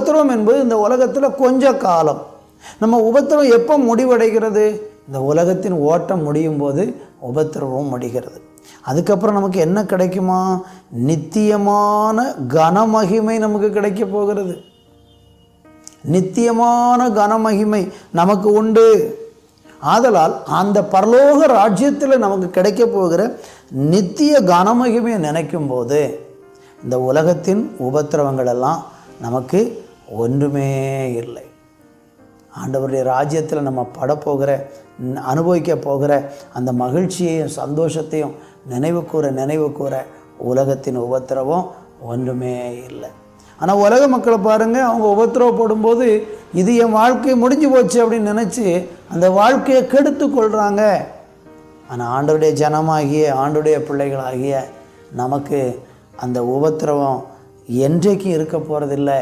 உபத்திரவம் என்பது இந்த உலகத்தில் கொஞ்ச காலம். நம்ம உபத்திரவம் எப்போ முடிவடைகிறது? இந்த உலகத்தின் ஓட்டம் முடியும் போது உபத்திரவம் முடிகிறது. அதுக்கப்புறம் நமக்கு என்ன கிடைக்குமா? நித்தியமான கனமகிமை நமக்கு கிடைக்க போகிறது. நித்தியமான கனமகிமை நமக்கு உண்டு. ஆதலால் அந்த பரலோக ராஜ்யத்தில் நமக்கு கிடைக்க போகிற நித்திய கனமகிமையை நினைக்கும் போது இந்த உலகத்தின் உபத்திரவங்கள் எல்லாம் நமக்கு ஒன்றுமே இல்லை. ஆண்டவருடைய ராஜ்யத்தில் நம்ம படப்போகிற அனுபவிக்க போகிற அந்த மகிழ்ச்சியையும் சந்தோஷத்தையும் நினைவு கூற உலகத்தின் உபத்திரவம் ஒன்றுமே இல்லை. ஆனால் உலக மக்களை பாருங்கள், அவங்க உபத்திரவப்படும்போது இது என் வாழ்க்கை முடிஞ்சு போச்சு அப்படின்னு நினச்சி அந்த வாழ்க்கையை கெடுத்து கொள்கிறாங்க. ஆனால் ஆண்டவருடைய ஜனமாகிய ஆண்டவருடைய பிள்ளைகளாகிய நமக்கு அந்த உபத்திரவம் என்றைக்கும் இருக்க போகிறதில்லை.